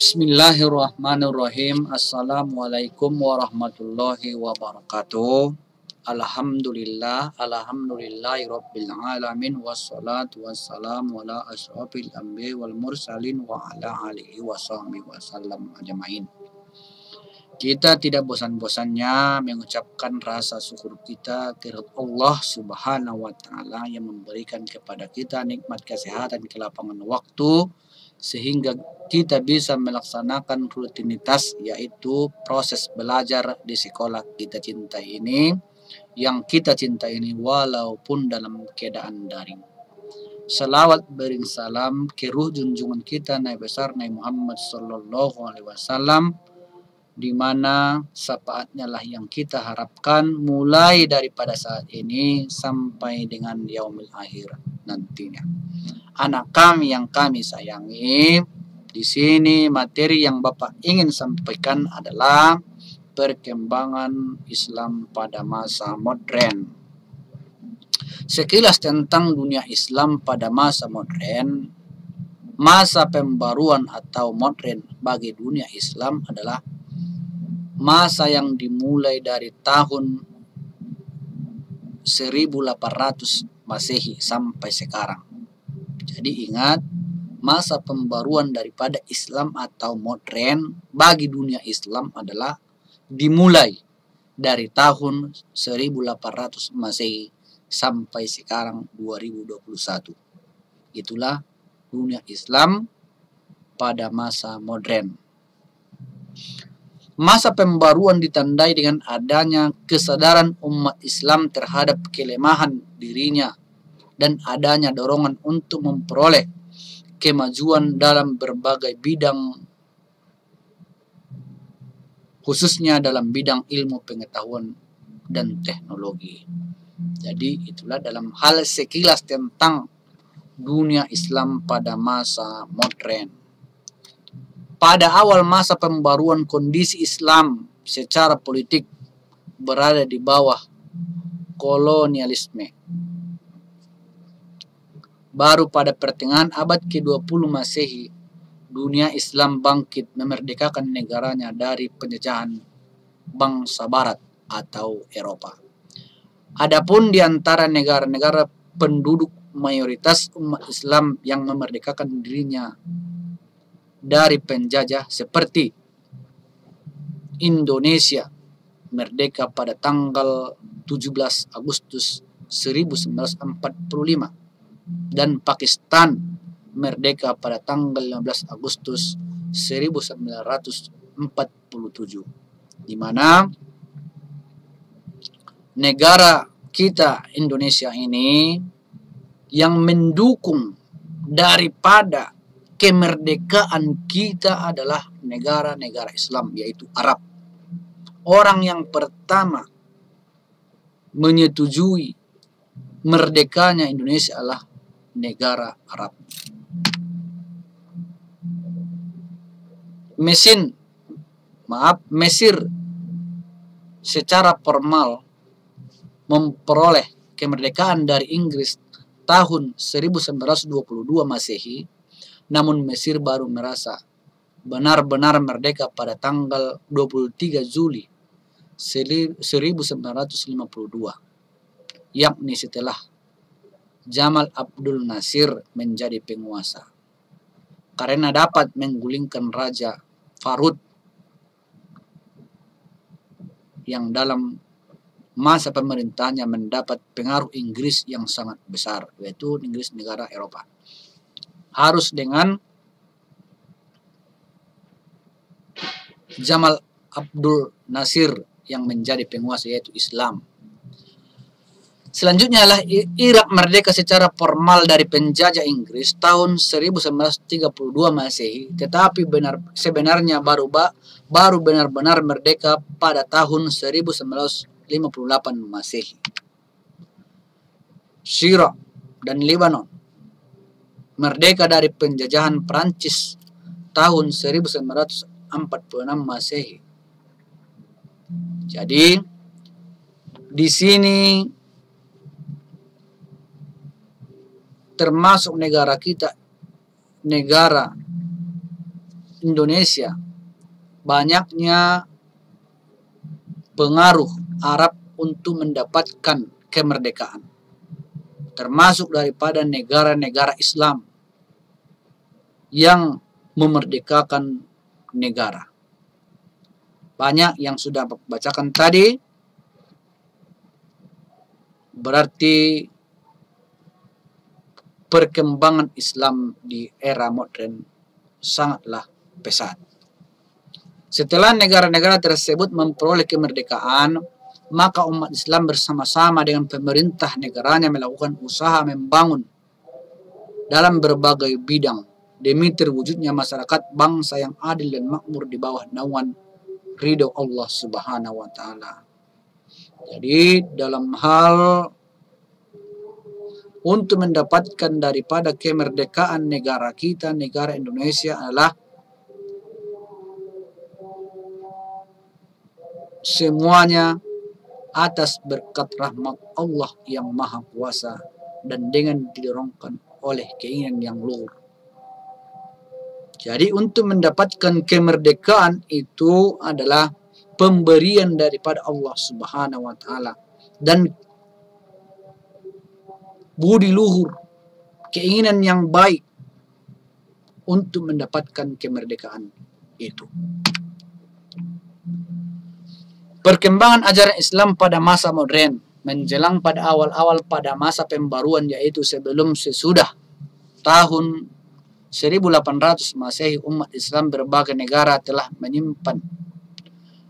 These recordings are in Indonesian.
Bismillahirrahmanirrahim. Assalamualaikum warahmatullahi wabarakatuh. Alhamdulillahi rabbil alamin. Wassalatu wassalamu ala asyrafil anbiya wal mursalin wa ala alihi wasahbihi wasallam ajmain. Kita tidak bosan-bosannya mengucapkan rasa syukur kita kepada Allah Subhanahu wa taala yang memberikan kepada kita nikmat kesehatan, kelapangan waktu sehingga kita bisa melaksanakan rutinitas, yaitu proses belajar di sekolah kita cintai ini, yang kita cintai ini walaupun dalam keadaan daring. Salawat bering salam ke ruh junjungan kita Nabi besar Nabi Muhammad sallallahu alaihi wasallam, di mana syafaatnya lah yang kita harapkan mulai daripada saat ini sampai dengan yaumil akhir nantinya. Anak kami yang kami sayangi, di sini materi yang Bapak ingin sampaikan adalah perkembangan Islam pada masa modern. Sekilas tentang dunia Islam pada masa modern. Masa pembaruan atau modern bagi dunia Islam adalah masa yang dimulai dari tahun 1800 Masehi sampai sekarang. Jadi ingat, masa pembaruan daripada Islam atau modern bagi dunia Islam adalah dimulai dari tahun 1800 Masehi sampai sekarang 2021. Itulah dunia Islam pada masa modern. Masa pembaruan ditandai dengan adanya kesadaran umat Islam terhadap kelemahan dirinya dan adanya dorongan untuk memperoleh kemajuan dalam berbagai bidang, khususnya dalam bidang ilmu pengetahuan dan teknologi. Jadi itulah dalam hal sekilas tentang dunia Islam pada masa modern. Pada awal masa pembaruan, kondisi Islam secara politik berada di bawah kolonialisme. Baru pada pertengahan abad ke-20 Masehi, dunia Islam bangkit memerdekakan negaranya dari penjajahan bangsa Barat atau Eropa. Adapun di antara negara-negara penduduk mayoritas umat Islam yang memerdekakan dirinya dari penjajah seperti Indonesia, merdeka pada tanggal 17 Agustus 1945, dan Pakistan merdeka pada tanggal 15 Agustus 1947, di mana negara kita Indonesia ini yang mendukung daripada kemerdekaan kita adalah negara-negara Islam, yaitu Arab. Orang yang pertama menyetujui merdekanya Indonesia adalah negara Arab. Mesir secara formal memperoleh kemerdekaan dari Inggris tahun 1922 Masehi, namun Mesir baru merasa benar-benar merdeka pada tanggal 23 Juli 1952, yakni setelah Jamal Abdul Nasir menjadi penguasa, karena dapat menggulingkan Raja Farud yang dalam masa pemerintahnya mendapat pengaruh Inggris yang sangat besar, yaitu Inggris negara Eropa. Harus dengan Jamal Abdul Nasir yang menjadi penguasa, yaitu Islam. Selanjutnya adalah Irak merdeka secara formal dari penjajah Inggris tahun 1932 Masehi, tetapi sebenarnya baru benar-benar merdeka pada tahun 1958 Masehi. Syria dan Lebanon merdeka dari penjajahan Prancis tahun 1946 Masehi. Jadi di sini termasuk negara kita, negara Indonesia banyaknya pengaruh Arab untuk mendapatkan kemerdekaan, termasuk daripada negara-negara Islam yang memerdekakan negara. Banyak yang sudah bacakan tadi, berarti perkembangan Islam di era modern sangatlah pesat. Setelah negara-negara tersebut memperoleh kemerdekaan, maka umat Islam bersama-sama dengan pemerintah negaranya melakukan usaha membangun dalam berbagai bidang demi terwujudnya masyarakat bangsa yang adil dan makmur di bawah naungan ridho Allah Subhanahu wa taala. Jadi dalam hal untuk mendapatkan daripada kemerdekaan negara kita, negara Indonesia adalah semuanya atas berkat rahmat Allah yang Maha Kuasa dan dengan didorongkan oleh keinginan yang luhur. Jadi untuk mendapatkan kemerdekaan itu adalah pemberian daripada Allah Subhanahu wa taala dan budi luhur, keinginan yang baik untuk mendapatkan kemerdekaan itu. Perkembangan ajaran Islam pada masa modern menjelang pada awal-awal pada masa pembaruan, yaitu sebelum sesudah tahun 1800 Masehi, umat Islam berbagai negara telah menyimpan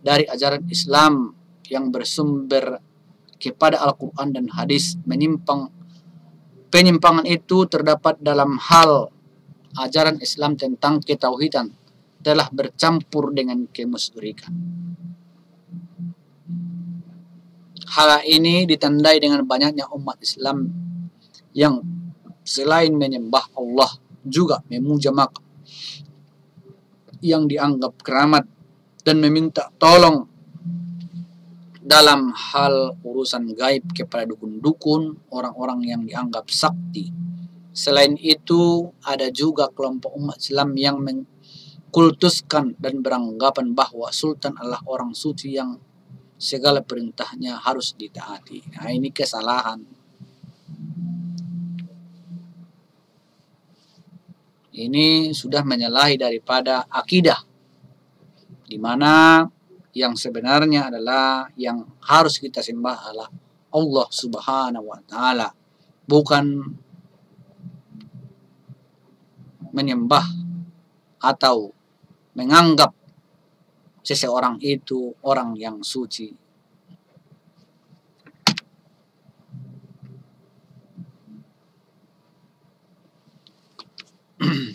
dari ajaran Islam yang bersumber kepada Al-Quran dan hadis. Penyimpangan itu terdapat dalam hal ajaran Islam tentang ketauhidan telah bercampur dengan kemusyrikan. Hal ini ditandai dengan banyaknya umat Islam yang selain menyembah Allah juga memuja makhluk yang dianggap keramat dan meminta tolong dalam hal urusan gaib kepada dukun-dukun, orang-orang yang dianggap sakti. Selain itu, ada juga kelompok umat Islam yang mengkultuskan dan beranggapan bahwa sultan adalah orang suci yang segala perintahnya harus ditaati. Nah, ini kesalahan. Ini sudah menyalahi daripada akidah, di mana yang sebenarnya adalah yang harus kita sembah adalah Allah Subhanahu wa taala, bukan menyembah atau menganggap seseorang itu orang yang suci.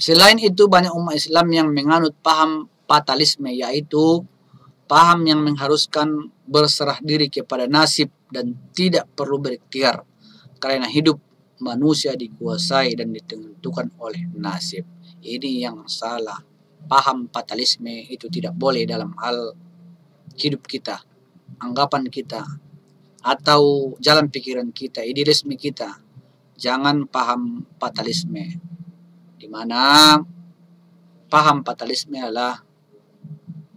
Selain itu, banyak umat Islam yang menganut paham fatalisme, yaitu paham yang mengharuskan berserah diri kepada nasib dan tidak perlu berikhtiar, karena hidup manusia dikuasai dan ditentukan oleh nasib. Ini yang salah. Paham fatalisme itu tidak boleh dalam hal hidup kita, anggapan kita, atau jalan pikiran kita, idealisme kita. Jangan paham fatalisme, di mana paham fatalisme adalah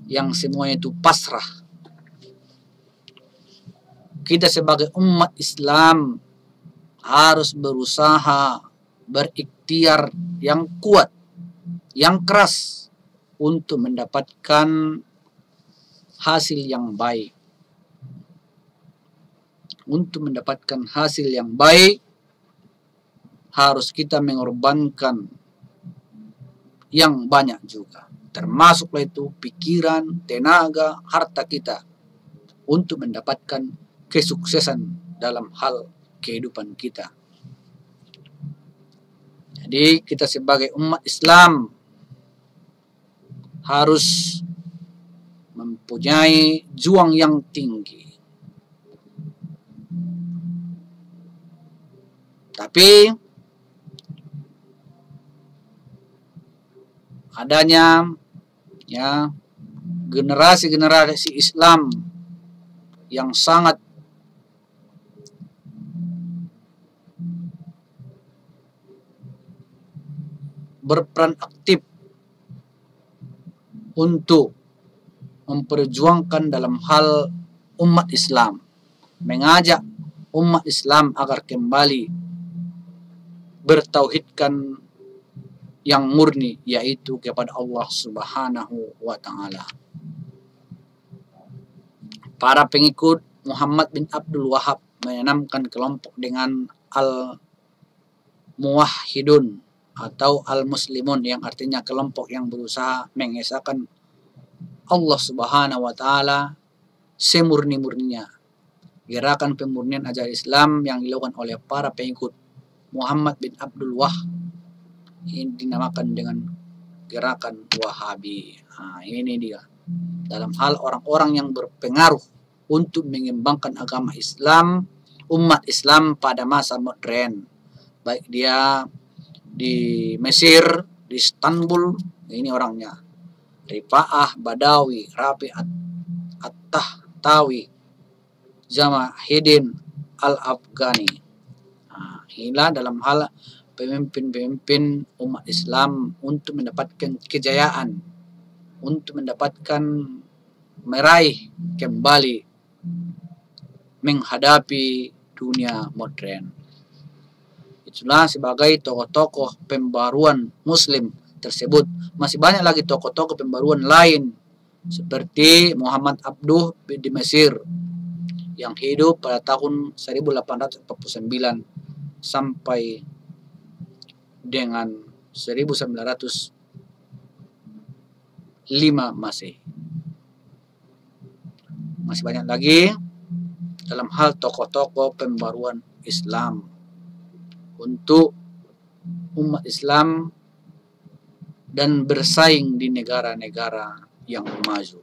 yang semuanya itu pasrah. Kita sebagai umat Islam harus berusaha, berikhtiar yang kuat, yang keras untuk mendapatkan hasil yang baik. Untuk mendapatkan hasil yang baik, harus kita mengorbankan yang banyak juga, termasuklah itu pikiran, tenaga, harta kita untuk mendapatkan kesuksesan dalam hal kehidupan kita. Jadi kita sebagai umat Islam harus mempunyai juang yang tinggi. Tapi adanya generasi-generasi Islam yang sangat berperan aktif untuk memperjuangkan dalam hal umat Islam, mengajak umat Islam agar kembali bertauhidkan yang murni, yaitu kepada Allah Subhanahu wa Ta'ala. Para pengikut Muhammad bin Abdul Wahab menanamkan kelompok dengan al-muwahhidun atau al-muslimun, yang artinya kelompok yang berusaha mengesahkan Allah Subhanahu wa Ta'ala semurni-murninya. Gerakan pemurnian ajaran Islam yang dilakukan oleh para pengikut Muhammad bin Abdul Wahab ini dinamakan dengan gerakan Wahabi. Ini dia. Dalam hal orang-orang yang berpengaruh untuk mengembangkan agama Islam, umat Islam pada masa modern, baik dia di Mesir, di Istanbul, ini orangnya Rifa'ah Badawi, Rabi At-Tahtawi, Jamahidin Al-Afghani. Inilah dalam hal pemimpin-pemimpin umat Islam untuk mendapatkan kejayaan, untuk mendapatkan meraih kembali menghadapi dunia modern. Itulah sebagai tokoh-tokoh pembaruan Muslim tersebut. Masih banyak lagi tokoh-tokoh pembaruan lain seperti Muhammad Abduh di Mesir yang hidup pada tahun 1849 sampai dengan 1905 Masehi. Masih banyak lagi dalam hal tokoh-tokoh pembaruan Islam untuk umat Islam dan bersaing di negara-negara yang maju.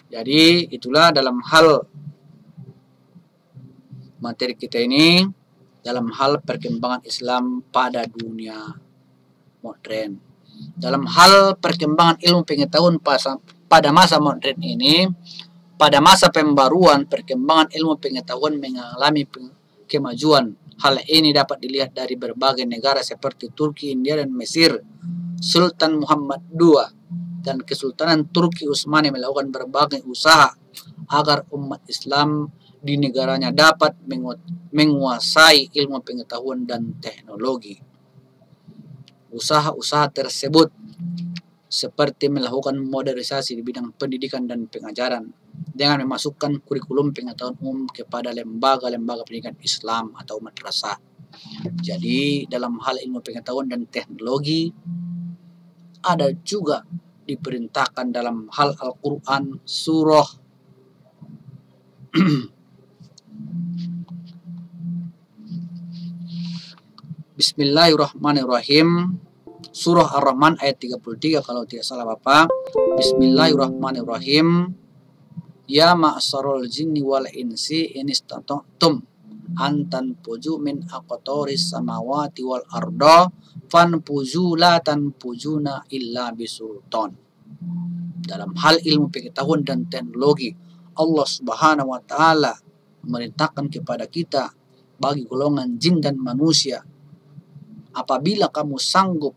Jadi itulah dalam hal materi kita ini, dalam hal perkembangan Islam pada dunia modern. Dalam hal perkembangan ilmu pengetahuan pada masa modern ini, pada masa pembaruan, perkembangan ilmu pengetahuan mengalami kemajuan. Hal ini dapat dilihat dari berbagai negara seperti Turki, India, dan Mesir. Sultan Muhammad II dan Kesultanan Turki Utsmani melakukan berbagai usaha agar umat Islam di negaranya dapat menguasai ilmu pengetahuan dan teknologi. Usaha-usaha tersebut seperti melakukan modernisasi di bidang pendidikan dan pengajaran dengan memasukkan kurikulum pengetahuan umum kepada lembaga-lembaga pendidikan Islam atau madrasah. Jadi dalam hal ilmu pengetahuan dan teknologi ada juga diperintahkan dalam hal Al-Quran surah Bismillahirrahmanirrahim. Surah Ar-Rahman ayat 33 kalau tidak salah Bapak. Bismillahirrahmanirrahim. Ya ma'asarul jinni wal insi inistata'tum antan puju min aqtaris samawati wal arda fanpuju la tanpujuna illa bisultan. Dalam hal ilmu pengetahuan dan teknologi, Allah Subhanahu wa Ta'ala memerintahkan kepada kita bagi golongan jin dan manusia, apabila kamu sanggup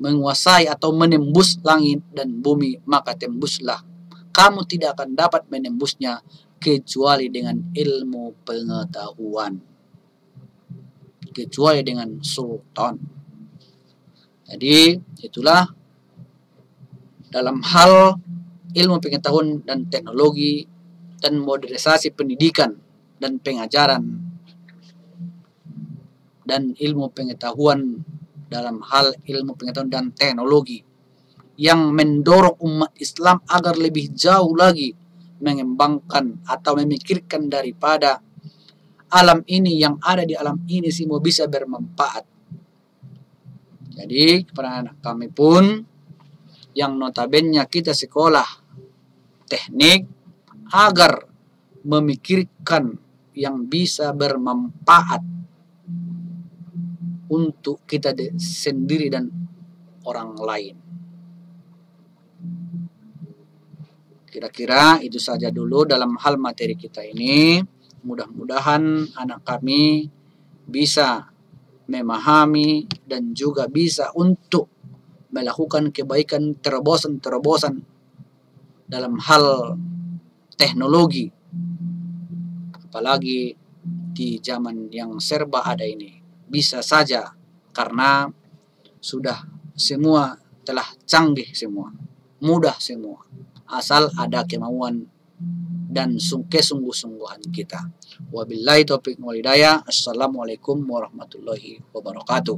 menguasai atau menembus langit dan bumi, maka tembuslah. Kamu tidak akan dapat menembusnya kecuali dengan ilmu pengetahuan, kecuali dengan sultan. Jadi itulah dalam hal ilmu pengetahuan dan teknologi dan modernisasi pendidikan dan pengajaran dan ilmu pengetahuan dalam hal ilmu pengetahuan dan teknologi yang mendorong umat Islam agar lebih jauh lagi mengembangkan atau memikirkan daripada alam ini, yang ada di alam ini semua bisa bermanfaat. Jadi kepada anak kami pun yang notabene kita sekolah teknik agar memikirkan yang bisa bermanfaat untuk kita sendiri dan orang lain. Kira-kira itu saja dulu dalam hal materi kita ini. Mudah-mudahan anak kami bisa memahami dan juga bisa untuk melakukan kebaikan terobosan dalam hal teknologi, apalagi di zaman yang serba ada ini. Bisa saja karena sudah semua telah canggih semua, mudah semua, asal ada kemauan dan kesungguh-sungguhan kita. Wabillahi taufiq wal hidayah. Assalamualaikum warahmatullahi wabarakatuh.